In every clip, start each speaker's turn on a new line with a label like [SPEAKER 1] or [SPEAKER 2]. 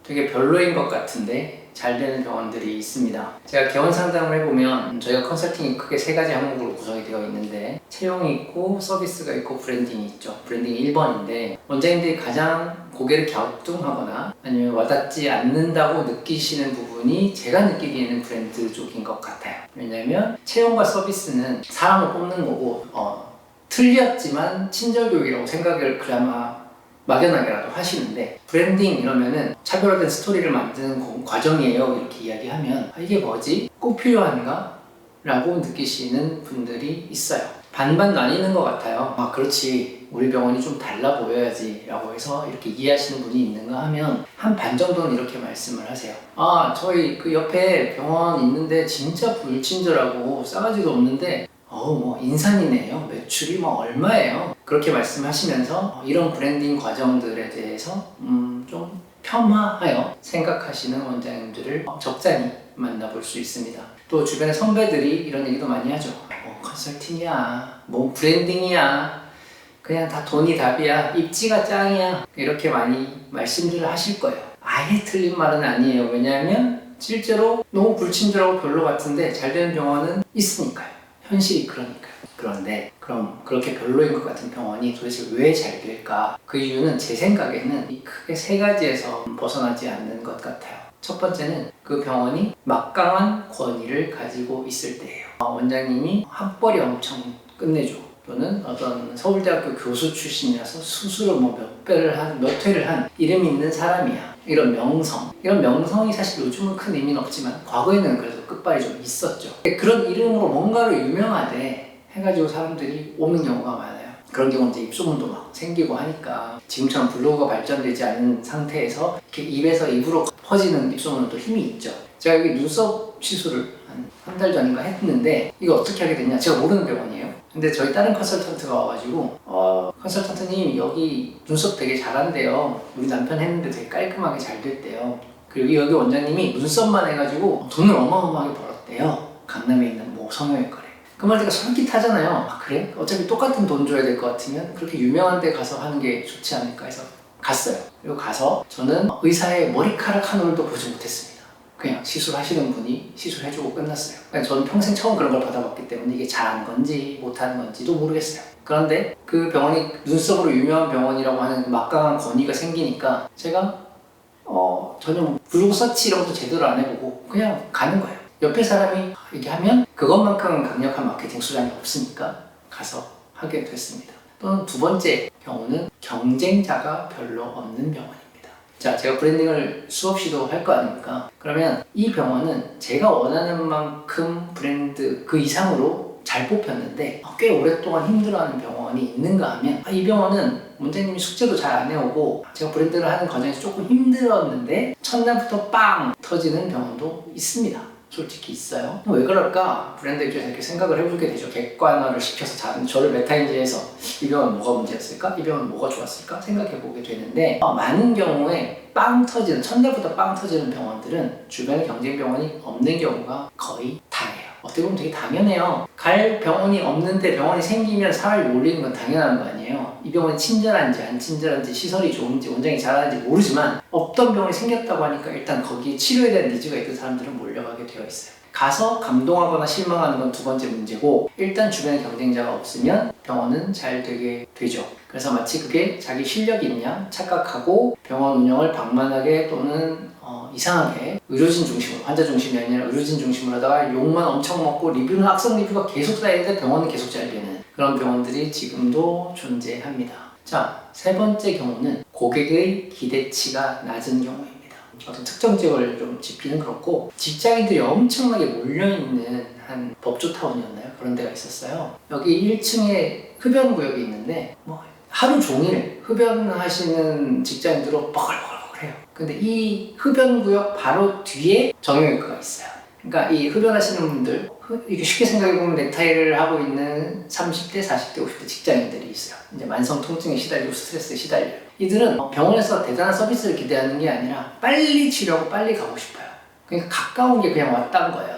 [SPEAKER 1] 되게 별로인 것 같은데 잘 되는 병원들이 있습니다. 제가 개원 상담을 해보면 저희가 컨설팅이 크게 세 가지 항목으로 구성이 되어 있는데 채용이 있고 서비스가 있고 브랜딩이 있죠. 브랜딩이 1번인데 원장님들이 가장 고개를 갸우뚱하거나 아니면 와닿지 않는다고 느끼시는 부분이 제가 느끼기에는 브랜드 쪽인 것 같아요. 왜냐하면 채용과 서비스는 사람을 뽑는 거고 틀렸지만 친절교육이라고 생각을 그나마 막연하게라도 하시는데 브랜딩 이러면은 차별화된 스토리를 만드는 과정이에요 이렇게 이야기하면 이게 뭐지? 꼭 필요한가? 라고 느끼시는 분들이 있어요. 반반 나뉘는 것 같아요. 그렇지 우리 병원이 좀 달라 보여야지 라고 해서 이렇게 이해하시는 분이 있는가 하면 한 반 정도는 이렇게 말씀을 하세요. 저희 그 옆에 병원 있는데 진짜 불친절하고 싸가지도 없는데 인산이네요. 매출이 얼마예요? 그렇게 말씀하시면서 이런 브랜딩 과정들에 대해서 좀 폄하하여 생각하시는 원장님들을 적잖이 만나볼 수 있습니다. 또 주변의 선배들이 이런 얘기도 많이 하죠. 컨설팅이야, 브랜딩이야, 그냥 다 돈이 답이야, 입지가 짱이야, 이렇게 많이 말씀들을 하실 거예요. 아예 틀린 말은 아니에요. 왜냐하면 실제로 너무 불친절하고 별로 같은데 잘 되는 병원은 있으니까요. 현실이 그러니까요. 그런데 그럼 그렇게 별로인 것 같은 병원이 도대체 왜 잘 될까? 그 이유는 제 생각에는 이 크게 세 가지에서 벗어나지 않는 것 같아요. 첫 번째는 그 병원이 막강한 권위를 가지고 있을 때예요. 원장님이 학벌이 엄청 끝내줘. 또는 어떤 서울대학교 교수 출신이라서 수술을 몇 회를 한 이름 있는 사람이야. 이런 명성이 사실 요즘은 큰 의미는 없지만 과거에는 그래도 끝발이 좀 있었죠. 그런 이름으로 뭔가로 유명하대 해가지고 사람들이 오는 경우가 많아요. 그런 경우는 이제 입소문도 막 생기고 하니까 지금처럼 블로그가 발전되지 않은 상태에서 이렇게 입에서 입으로 퍼지는 입소문은 또 힘이 있죠. 제가 여기 눈썹 시술을 한 달 전인가 했는데 이거 어떻게 하게 됐냐? 제가 모르는 병원이에요. 근데 저희 다른 컨설턴트가 와가지고 컨설턴트님 여기 눈썹 되게 잘한대요. 우리 남편 했는데 되게 깔끔하게 잘 됐대요. 그리고 여기 원장님이 눈썹만 해가지고 돈을 어마어마하게 벌었대요. 강남에 있는 성형외과래. 그 말 제가 솔깃하잖아요. 그래? 어차피 똑같은 돈 줘야 될 것 같으면 그렇게 유명한 데 가서 하는 게 좋지 않을까 해서 갔어요. 그리고 가서 저는 의사의 머리카락 한 올도 보지 못했습니다. 그냥 시술하시는 분이 시술해주고 끝났어요. 저는 평생 처음 그런 걸 받아봤기 때문에 이게 잘한 건지 못하는 건지도 모르겠어요. 그런데 그 병원이 눈썹으로 유명한 병원이라고 하는 막강한 권위가 생기니까 제가 전혀 블로그 서치 이런 것도 제대로 안 해보고 그냥 가는 거예요. 옆에 사람이 얘기하면 그것만큼 강력한 마케팅 수단이 없으니까 가서 하게 됐습니다. 또는 두 번째 경우는 경쟁자가 별로 없는 병원입니다. 자, 제가 브랜딩을 수없이도 할 거 아닙니까? 그러면 이 병원은 제가 원하는 만큼 브랜드 그 이상으로 잘 뽑혔는데 꽤 오랫동안 힘들어하는 병원이 있는가 하면 이 병원은 원장님이 숙제도 잘 안 해오고 제가 브랜드를 하는 과정에서 조금 힘들었는데 첫날부터 빵 터지는 병원도 있습니다. 솔직히 있어요. 왜 그럴까? 브랜드 입장에서 이렇게 생각을 해보게 되죠. 객관화를 시켜서 저를 메타인지해서 이 병원은 뭐가 문제였을까? 이 병원은 뭐가 좋았을까? 생각해보게 되는데 많은 경우에 빵 터지는 첫날부터 빵 터지는 병원들은 주변에 경쟁 병원이 없는 경우가 거의 다예요. 어떻게 보면 되게 당연해요. 갈 병원이 없는데 병원이 생기면 사람이 몰리는 건 당연한 거 아니에요. 이 병원이 친절한지 안 친절한지 시설이 좋은지 원장이 잘하는지 모르지만 없던 병원이 생겼다고 하니까 일단 거기에 치료에 대한 니즈가 있던 사람들은 몰려가게 되어 있어요. 가서 감동하거나 실망하는 건 두 번째 문제고 일단 주변에 경쟁자가 없으면 병원은 잘 되게 되죠. 그래서 마치 그게 자기 실력이 있냐 착각하고 병원 운영을 방만하게 또는 이상하게 의료진 중심으로 환자 중심이 아니라 의료진 중심으로 하다가 욕만 엄청 먹고 리뷰는 악성 리뷰가 계속 쌓이는데 병원은 계속 잘 되는 그런 병원들이 지금도 존재합니다. 자, 세 번째 경우는 고객의 기대치가 낮은 경우입니다. 어떤 특정 지역을 좀 짚기는 그렇고 직장인들이 엄청나게 몰려있는 한 법조타운이었나요? 그런 데가 있었어요. 여기 1층에 흡연구역이 있는데 하루 종일 흡연하시는 직장인들로 버글버글해요. 근데 이 흡연구역 바로 뒤에 정형외과가 있어요. 그러니까 이 흡연하시는 분들 이렇게 쉽게 생각해보면 넥타이를 하고 있는 30대, 40대, 50대 직장인들이 있어요. 이제 만성 통증에 시달리고 스트레스에 시달려요. 이들은 병원에서 대단한 서비스를 기대하는 게 아니라 빨리 치료하고 빨리 가고 싶어요. 그러니까 가까운 게 그냥 왔다는 거예요.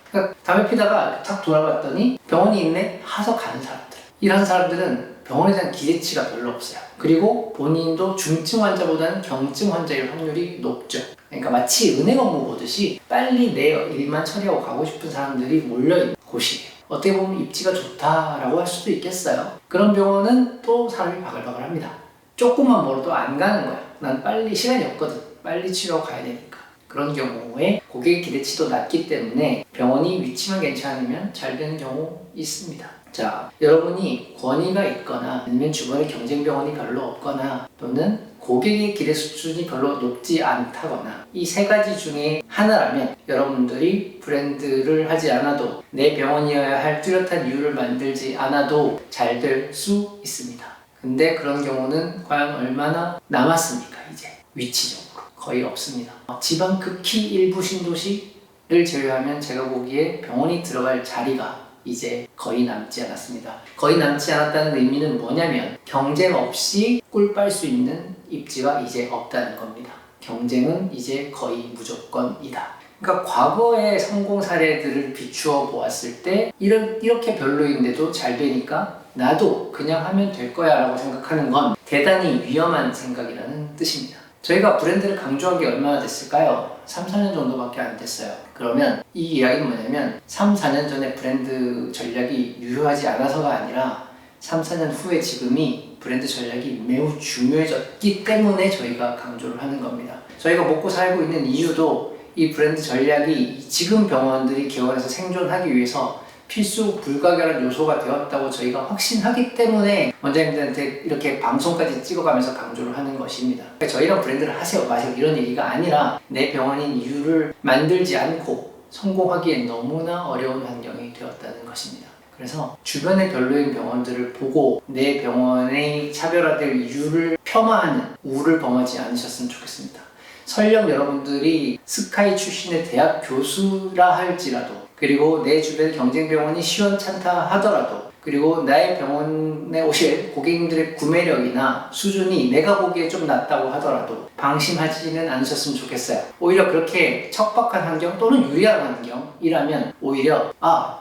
[SPEAKER 1] 그러니까 담배 피다가 탁 돌아봤더니 병원이 있네? 하서 가는 사람들. 일하는 사람들은 병원에 대한 기대치가 별로 없어요. 그리고 본인도 중증 환자보다는 경증 환자일 확률이 높죠. 그러니까 마치 은행 업무 보듯이 빨리 내 일만 처리하고 가고 싶은 사람들이 몰려있는 곳이에요. 어떻게 보면 입지가 좋다라고 할 수도 있겠어요. 그런 병원은 또 사람이 바글바글합니다. 조금만 멀어도 안 가는 거야. 난 빨리 시간이 없거든. 빨리 치료하고 가야 되니까. 그런 경우에 고객의 기대치도 낮기 때문에 병원이 위치만 괜찮으면 잘 되는 경우 있습니다. 자, 여러분이 권위가 있거나 아니면 주변에 경쟁 병원이 별로 없거나 또는 고객의 기대 수준이 별로 높지 않다거나 이 세 가지 중에 하나라면 여러분들이 브랜드를 하지 않아도 내 병원이어야 할 뚜렷한 이유를 만들지 않아도 잘 될 수 있습니다. 근데 그런 경우는 과연 얼마나 남았습니까? 이제 위치적으로 거의 없습니다. 지방 극히 일부 신도시를 제외하면 제가 보기에 병원이 들어갈 자리가 이제 거의 남지 않았습니다. 거의 남지 않았다는 의미는 뭐냐면 경쟁 없이 꿀 빨 수 있는 입지가 이제 없다는 겁니다. 경쟁은 이제 거의 무조건이다. 그러니까 과거의 성공 사례들을 비추어 보았을 때 이렇게 별로인데도 잘 되니까 나도 그냥 하면 될 거야 라고 생각하는 건 대단히 위험한 생각이라는 뜻입니다. 저희가 브랜드를 강조한 게 얼마나 됐을까요? 3, 4년 정도밖에 안 됐어요. 그러면 이 이야기는 뭐냐면 3, 4년 전에 브랜드 전략이 유효하지 않아서가 아니라 3, 4년 후에 지금이 브랜드 전략이 매우 중요해졌기 때문에 저희가 강조를 하는 겁니다. 저희가 먹고 살고 있는 이유도 이 브랜드 전략이 지금 병원들이 개원해서 생존하기 위해서 필수 불가결한 요소가 되었다고 저희가 확신하기 때문에 원장님들한테 이렇게 방송까지 찍어가면서 강조를 하는 것입니다. 그러니까 저희랑 브랜드를 하세요 마세요 이런 얘기가 아니라 내 병원인 이유를 만들지 않고 성공하기엔 너무나 어려운 환경이 되었다는 것입니다. 그래서 주변의 별로인 병원들을 보고 내 병원의 차별화될 이유를 폄하하는 우를 범하지 않으셨으면 좋겠습니다. 설령 여러분들이 스카이 출신의 대학 교수라 할지라도 그리고 내 주변 경쟁 병원이 시원찮다 하더라도 그리고 나의 병원에 오실 고객님들의 구매력이나 수준이 내가 보기에 좀 낮다고 하더라도 방심하지는 않으셨으면 좋겠어요. 오히려 그렇게 척박한 환경 또는 유리한 환경이라면 오히려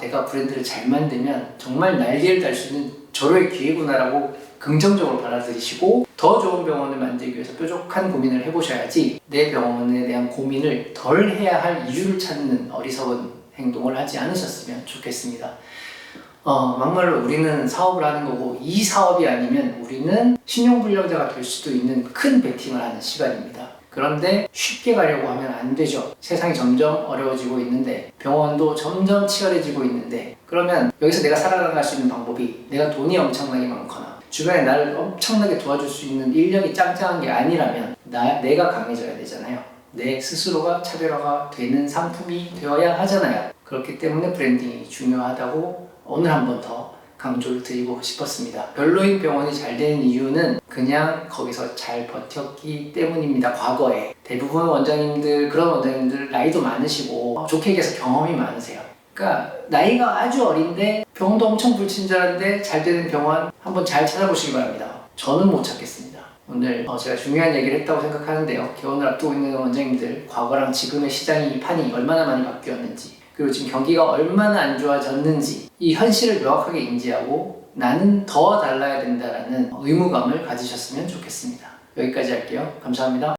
[SPEAKER 1] 내가 브랜드를 잘 만들면 정말 날개를 달 수 있는 절호의 기회구나 라고 긍정적으로 받아들이시고 더 좋은 병원을 만들기 위해서 뾰족한 고민을 해보셔야지 내 병원에 대한 고민을 덜 해야 할 이유를 찾는 어리석은 행동을 하지 않으셨으면 좋겠습니다. 막말로 우리는 사업을 하는 거고 이 사업이 아니면 우리는 신용불량자가 될 수도 있는 큰 베팅을 하는 시간입니다. 그런데 쉽게 가려고 하면 안 되죠. 세상이 점점 어려워지고 있는데 병원도 점점 치열해지고 있는데 그러면 여기서 내가 살아나갈 수 있는 방법이 내가 돈이 엄청나게 많거나 주변에 나를 엄청나게 도와줄 수 있는 인력이 짱짱한 게 아니라면 내가 강해져야 되잖아요. 내 스스로가 차별화가 되는 상품이 되어야 하잖아요. 그렇기 때문에 브랜딩이 중요하다고 오늘 한 번 더 강조를 드리고 싶었습니다. 별로인 병원이 잘 되는 이유는 그냥 거기서 잘 버텼기 때문입니다. 과거에 대부분 그런 원장님들 나이도 많으시고 좋게 얘기해서 경험이 많으세요. 그러니까 나이가 아주 어린데 병원도 엄청 불친절한데 잘 되는 병원 한번 잘 찾아보시기 바랍니다. 저는 못 찾겠습니다. 오늘 제가 중요한 얘기를 했다고 생각하는데요. 개원을 앞두고 있는 원장님들 과거랑 지금의 시장이 판이 얼마나 많이 바뀌었는지 그리고 지금 경기가 얼마나 안 좋아졌는지 이 현실을 명확하게 인지하고 나는 더 달라야 된다라는 의무감을 가지셨으면 좋겠습니다. 여기까지 할게요. 감사합니다.